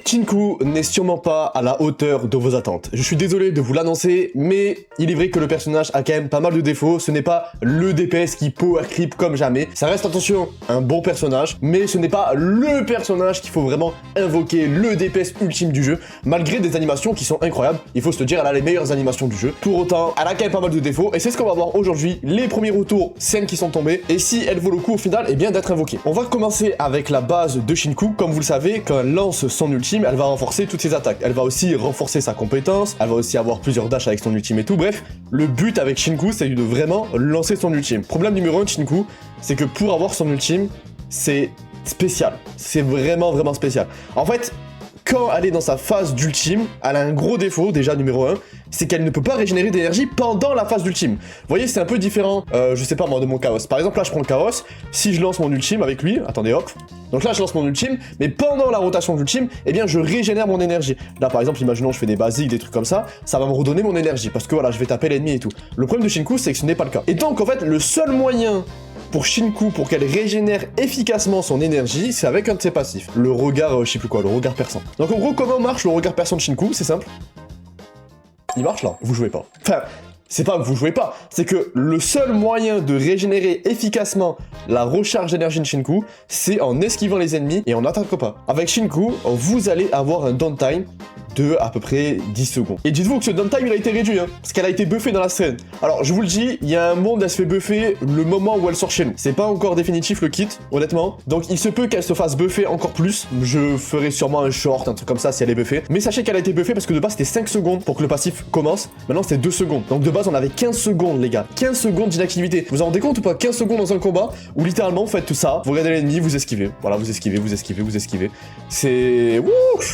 Chinku n'est sûrement pas à la hauteur de vos attentes. Je suis désolé de vous l'annoncer, mais il est vrai que le personnage a quand même pas mal de défauts. Ce n'est pas le DPS qui power creep comme jamais. Ça reste, attention, un bon personnage, mais ce n'est pas le personnage qu'il faut vraiment invoquer, le DPS ultime du jeu, malgré des animations qui sont incroyables. Il faut se le dire, elle a les meilleures animations du jeu. Pour autant, elle a quand même pas mal de défauts, et c'est ce qu'on va voir aujourd'hui. Les premiers retours, scènes qui sont tombées, et si elle vaut le coup au final, eh bien d'être invoquée. On va commencer avec la base de Chinku. Comme vous le savez, quand elle lance son ultime, elle va renforcer toutes ses attaques. Elle va aussi renforcer sa compétence, elle va aussi avoir plusieurs dashs avec son ultime et tout. Bref, le but avec Chinku, c'est de vraiment lancer son ultime. Problème numéro 1 de Chinku, c'est que pour avoir son ultime, c'est spécial. C'est vraiment spécial. En fait, quand elle est dans sa phase d'ultime, elle a un gros défaut, déjà numéro 1, c'est qu'elle ne peut pas régénérer d'énergie pendant la phase d'ultime. Vous voyez, c'est un peu différent, je sais pas moi, de mon Chaos. Par exemple, là, je prends le Chaos, si je lance mon ultime avec lui, attendez, hop, donc là, je lance mon ultime, mais pendant la rotation d'ultime, eh bien, je régénère mon énergie. Là, par exemple, imaginons, je fais des basiques, des trucs comme ça va me redonner mon énergie, parce que voilà, je vais taper l'ennemi et tout. Le problème de Chinku, c'est que ce n'est pas le cas. Et donc, en fait, le seul moyen pour Chinku, pour qu'elle régénère efficacement son énergie, c'est avec un de ses passifs. Le regard, je sais plus quoi, le regard perçant. Donc en gros, comment marche le regard perçant de Chinku? C'est simple. Il marche là, vous jouez pas. Enfin, c'est pas que vous jouez pas, c'est que le seul moyen de régénérer efficacement la recharge d'énergie de Chinku, c'est en esquivant les ennemis et en n'attaquant pas. Avec Chinku, vous allez avoir un downtime de à peu près 10 secondes. Et dites-vous que ce downtime il a été réduit, hein, parce qu'elle a été buffée dans la scène. Alors je vous le dis, il y a un monde, elle se fait buffer le moment où elle sort chez nous. C'est pas encore définitif le kit, honnêtement. Donc il se peut qu'elle se fasse buffer encore plus. Je ferai sûrement un short, un truc comme ça si elle est buffée. Mais sachez qu'elle a été buffée parce que de base c'était 5 secondes pour que le passif commence. Maintenant c'était 2 secondes. Donc de base on avait 15 secondes les gars. 15 secondes d'inactivité. Vous vous en rendez compte ou pas? 15 secondes dans un combat où littéralement vous faites tout ça, vous regardez l'ennemi, vous esquivez. Voilà, vous esquivez, vous esquivez, vous esquivez. C'est... Wouh!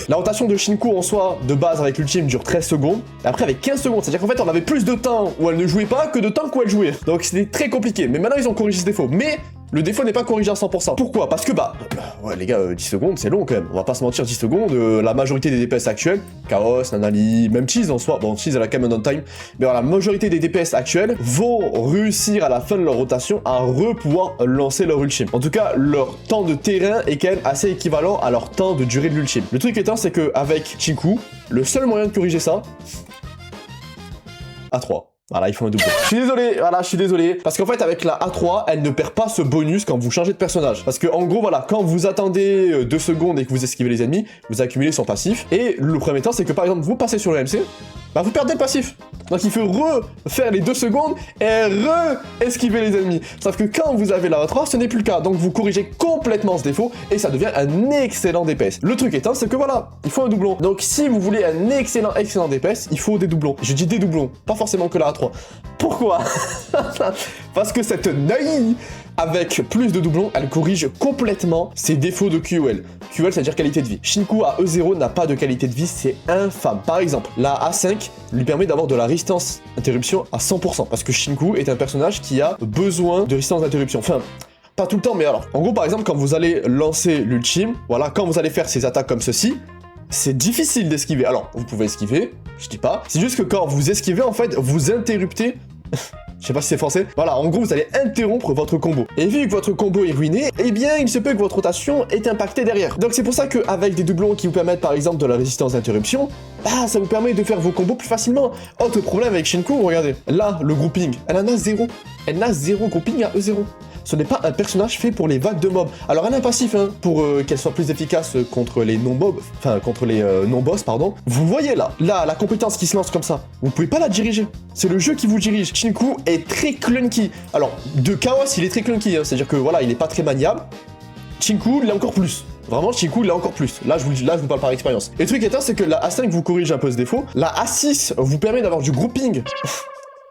La rotation de Chinku en soi, de base avec l'ultime dure 13 secondes. Et après avec 15 secondes, c'est-à-dire qu'en fait on avait plus de temps où elle ne jouait pas que de temps où elle jouait. Donc c'était très compliqué. Mais maintenant ils ont corrigé ce défaut. Mais le défaut n'est pas corrigé à 100%. Pourquoi? Parce que ouais les gars, 10 secondes c'est long quand même. On va pas se mentir, 10 secondes, la majorité des DPS actuels, Chaos, Nanali, même Cheese en soi, bon Cheese elle a quand même un downtime, mais voilà, la majorité des DPS actuels vont réussir à la fin de leur rotation à pouvoir lancer leur ultime. En tout cas, leur temps de terrain est quand même assez équivalent à leur temps de durée de l'ultime. Le truc étant, c'est qu'avec Chinku, le seul moyen de corriger ça, A3. Voilà, il faut un double. Je suis désolé, voilà, je suis désolé. Parce qu'en fait, avec la A3, elle ne perd pas ce bonus quand vous changez de personnage. Parce que, en gros, voilà, quand vous attendez 2 secondes et que vous esquivez les ennemis, vous accumulez son passif. Et le premier temps, c'est que, par exemple, vous passez sur le MC, vous perdez le passif. Donc il faut refaire les 2 secondes et re-esquiver les ennemis. Sauf que quand vous avez la A3, ce n'est plus le cas. Donc vous corrigez complètement ce défaut et ça devient un excellent DPS. Le truc étant, c'est que voilà, il faut un doublon. Donc si vous voulez un excellent DPS, il faut des doublons. Je dis des doublons, pas forcément que la A3. Pourquoi? Parce que cette Nai, avec plus de doublons, elle corrige complètement ses défauts de QL. QL, c'est-à-dire qualité de vie. Chinku à E0 n'a pas de qualité de vie, c'est infâme. Par exemple, la A5 lui permet d'avoir de la résistance interruption à 100%. Parce que Chinku est un personnage qui a besoin de résistance d'interruption. Enfin, pas tout le temps, mais alors. En gros, par exemple, quand vous allez lancer l'ultime, voilà, quand vous allez faire ces attaques comme ceci, c'est difficile d'esquiver. Alors, vous pouvez esquiver, je dis pas. C'est juste que quand vous esquivez, en fait, vous interruptez... Je sais pas si c'est français. Voilà, en gros, vous allez interrompre votre combo. Et vu que votre combo est ruiné, eh bien, il se peut que votre rotation est impactée derrière. Donc c'est pour ça qu'avec des doublons qui vous permettent, par exemple, de la résistance d'interruption, ça vous permet de faire vos combos plus facilement. Autre problème avec Chinku, regardez. Là, le grouping, elle en a 0. Elle n'a 0 grouping à E0. Ce n'est pas un personnage fait pour les vagues de mobs. Alors elle a un passif, hein, pour qu'elle soit plus efficace contre les non-mobs, enfin contre les non-boss, pardon. Vous voyez là, la compétence qui se lance comme ça, vous pouvez pas la diriger. C'est le jeu qui vous dirige. Chinku est très clunky. Alors, de Chaos, il est très clunky, hein, c'est-à-dire que voilà, il est pas très maniable. Chinku, il est encore plus. Vraiment, Chinku, il est encore plus. Là, je vous parle par expérience. Et le truc étant, c'est que la A5 vous corrige un peu ce défaut. La A6 vous permet d'avoir du grouping.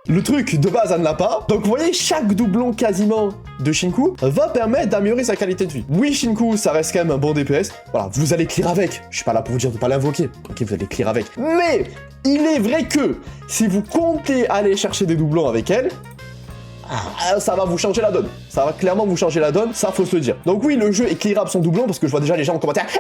Le truc, de base, elle ne l'a pas. Donc, vous voyez, chaque doublon quasiment de Chinku va permettre d'améliorer sa qualité de vie. Oui, Chinku, ça reste quand même un bon DPS. Voilà, vous allez clear avec. Je suis pas là pour vous dire de pas l'invoquer. Ok, vous allez clear avec. Mais, il est vrai que, si vous comptez aller chercher des doublons avec elle, ça va vous changer la donne. Ça va clairement vous changer la donne, ça faut se le dire. Donc oui, le jeu est clearable son doublon, parce que je vois déjà les gens en commentaire «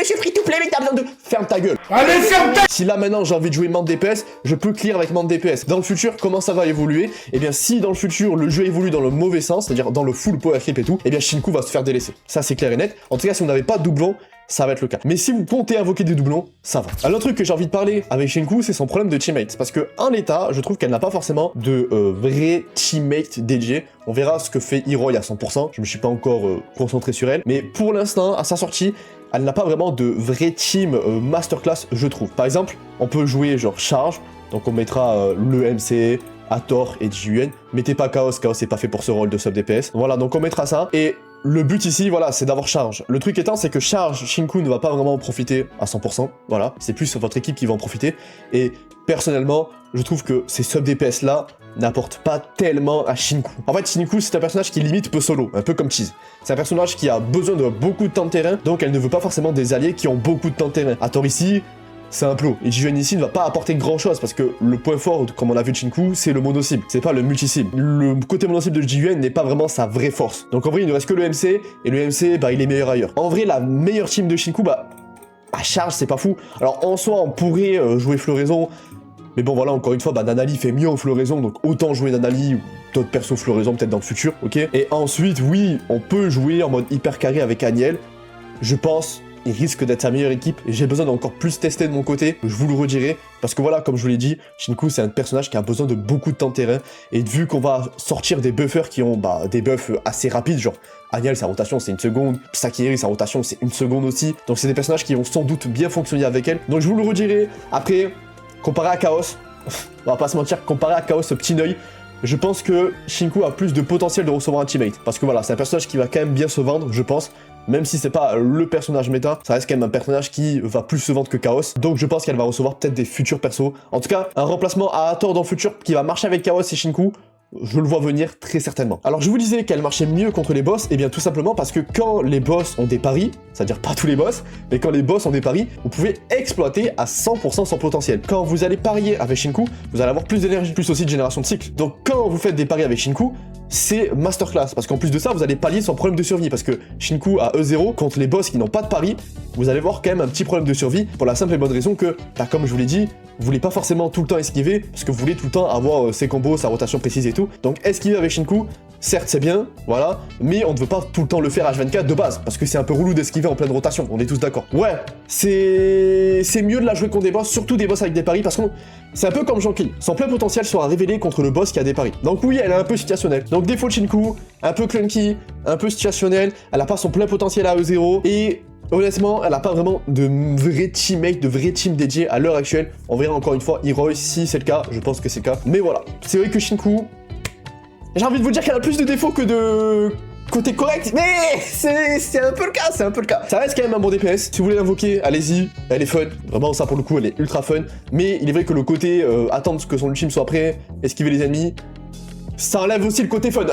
je suis free to play, mais t'as besoin de... » Ferme ta gueule. Allez, ferme ta... Si là maintenant j'ai envie de jouer Mante DPS, je peux clear avec Mante DPS. Dans le futur, comment ça va évoluer? Eh bien si dans le futur, le jeu évolue dans le mauvais sens, c'est-à-dire dans le full power creep et tout, eh bien Chinku va se faire délaisser. Ça c'est clair et net. En tout cas, si vous n'avez pas de doublon, ça va être le cas. Mais si vous comptez invoquer des doublons, ça va. Un autre truc que j'ai envie de parler avec Shinku, c'est son problème de teammate. Parce que en l'état, je trouve qu'elle n'a pas forcément de vrai teammate dédié. On verra ce que fait Heroy à 100%. Je me suis pas encore concentré sur elle. Mais pour l'instant, à sa sortie, elle n'a pas vraiment de vrai team masterclass, je trouve. Par exemple, on peut jouer genre charge. Donc on mettra le MC, Hathor et Jiyuan. Mettez pas Chaos, Chaos c'est pas fait pour ce rôle de sub DPS. Voilà, donc on mettra ça. Et le but ici, voilà, c'est d'avoir charge. Le truc étant, c'est que charge, Shinku ne va pas vraiment en profiter à 100%. Voilà, c'est plus votre équipe qui va en profiter. Et personnellement, je trouve que ces sub DPS là n'apportent pas tellement à Shinku. En fait, Shinku, c'est un personnage qui limite peut solo, un peu comme Cheese. C'est un personnage qui a besoin de beaucoup de temps de terrain, donc elle ne veut pas forcément des alliés qui ont beaucoup de temps de terrain. Hathor ici, c'est un plot. Et Jiyuan ici ne va pas apporter grand chose parce que le point fort, comme on l'a vu de Shinku, c'est le mono-cible. C'est pas le multi-cible. Le côté mono-cible de Jiyuan n'est pas vraiment sa vraie force. Donc en vrai, il ne reste que le MC, et le MC, bah il est meilleur ailleurs. En vrai, la meilleure team de Shinku, bah, à charge, c'est pas fou. Alors en soi, on pourrait jouer floraison, mais bon voilà, encore une fois, bah Nanali fait mieux en floraison, donc autant jouer Nanali ou d'autres persos floraison peut-être dans le futur, ok. Et ensuite, oui, on peut jouer en mode hyper carré avec Aniel. Je pense... il risque d'être sa meilleure équipe, et j'ai besoin d'encore plus tester de mon côté, je vous le redirai, parce que voilà, comme je vous l'ai dit, Shinku c'est un personnage qui a besoin de beaucoup de temps de terrain, et vu qu'on va sortir des buffers qui ont des buffs assez rapides, genre Aniel sa rotation c'est 1 seconde, Sakiri sa rotation c'est 1 seconde aussi, donc c'est des personnages qui vont sans doute bien fonctionner avec elle, donc je vous le redirai. Après, comparé à Chaos, on va pas se mentir, comparé à Chaos, ce petit œil, je pense que Shinku a plus de potentiel de recevoir un teammate, parce que voilà, c'est un personnage qui va quand même bien se vendre, je pense. Même si c'est pas le personnage méta, ça reste quand même un personnage qui va plus se vendre que Chaos. Donc je pense qu'elle va recevoir peut-être des futurs persos. En tout cas, un remplacement à Hathor dans le futur qui va marcher avec Chaos et Shinku, je le vois venir très certainement. Alors je vous disais qu'elle marchait mieux contre les boss, et bien tout simplement parce que quand les boss ont des paris, c'est-à-dire pas tous les boss, mais quand les boss ont des paris, vous pouvez exploiter à 100% son potentiel. Quand vous allez parier avec Shinku, vous allez avoir plus d'énergie, plus aussi de génération de cycle. Donc quand vous faites des paris avec Shinku, c'est masterclass, parce qu'en plus de ça, vous allez pallier son problème de survie, parce que Shinku à E0, contre les boss qui n'ont pas de pari, vous allez voir quand même un petit problème de survie, pour la simple et bonne raison que, bah, comme je vous l'ai dit, vous voulez pas forcément tout le temps esquiver, parce que vous voulez tout le temps avoir ses combos, sa rotation précise et tout. Donc esquiver avec Shinku, certes c'est bien, voilà, mais on ne veut pas tout le temps le faire H24 de base, parce que c'est un peu relou d'esquiver en pleine rotation, on est tous d'accord. Ouais, c'est mieux de la jouer contre des boss, surtout des boss avec des paris, parce que c'est un peu comme Jean-Claude, son plein potentiel sera révélé contre le boss qui a des paris. Donc oui, elle est un peu situationnelle. Donc défaut de Shinku, un peu clunky, un peu situationnel, elle a pas son plein potentiel à E0, et honnêtement, elle a pas vraiment de vrai teammate, de vrai team dédié à l'heure actuelle. On verra encore une fois Heroy si c'est le cas, je pense que c'est le cas. Mais voilà, c'est vrai que Shinku, j'ai envie de vous dire qu'elle a plus de défauts que de côté correct, mais c'est un peu le cas, c'est un peu le cas. Ça reste quand même un bon DPS, si vous voulez l'invoquer, allez-y, elle est fun, vraiment ça pour le coup elle est ultra fun, mais il est vrai que le côté attendre que son ultime soit prêt, esquiver les ennemis, ça enlève aussi le côté fun.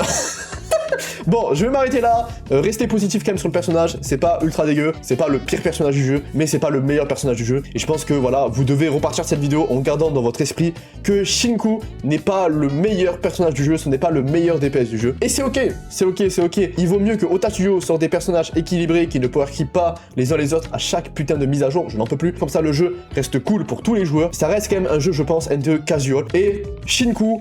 Bon, je vais m'arrêter là, restez positif quand même sur le personnage, c'est pas ultra dégueu, c'est pas le pire personnage du jeu, mais c'est pas le meilleur personnage du jeu, et je pense que voilà, vous devez repartir de cette vidéo en gardant dans votre esprit que Shinku n'est pas le meilleur personnage du jeu, ce n'est pas le meilleur DPS du jeu, et c'est ok, c'est ok, c'est ok, il vaut mieux que Otatsuyo sorte des personnages équilibrés qui ne power creep pas les uns les autres à chaque putain de mise à jour, je n'en peux plus, comme ça le jeu reste cool pour tous les joueurs, ça reste quand même un jeu je pense un casual, et Shinku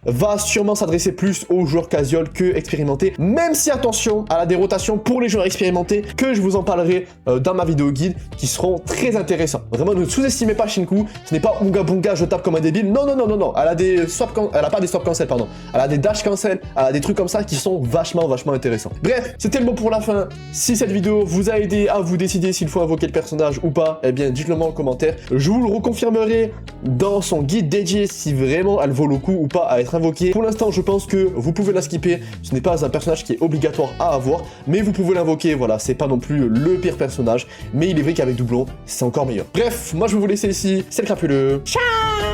va sûrement s'adresser plus aux joueurs casual que expérimentés, même si attention, elle a des rotations pour les joueurs expérimentés, que je vous en parlerai dans ma vidéo guide, qui seront très intéressants. Vraiment, ne sous-estimez pas Shinku, ce n'est pas Unga Bunga, je tape comme un débile, non, non, non, non, non, elle a des elle a pas des swap cancel, pardon, elle a des dash cancel, elle a des trucs comme ça qui sont vachement intéressants. Bref, c'était le mot pour la fin. Si cette vidéo vous a aidé à vous décider s'il faut invoquer le personnage ou pas, eh bien, dites-le moi en commentaire. Je vous le reconfirmerai dans son guide dédié si vraiment elle vaut le coup ou pas à être invoquée. Pour l'instant, je pense que vous pouvez la skipper. Ce n'est pas un personnage qui est obligatoire à avoir, mais vous pouvez l'invoquer. Voilà, c'est pas non plus le pire personnage, mais il est vrai qu'avec doublon, c'est encore meilleur. Bref, moi je vais vous laisser ici. C'est le crapuleux. Ciao.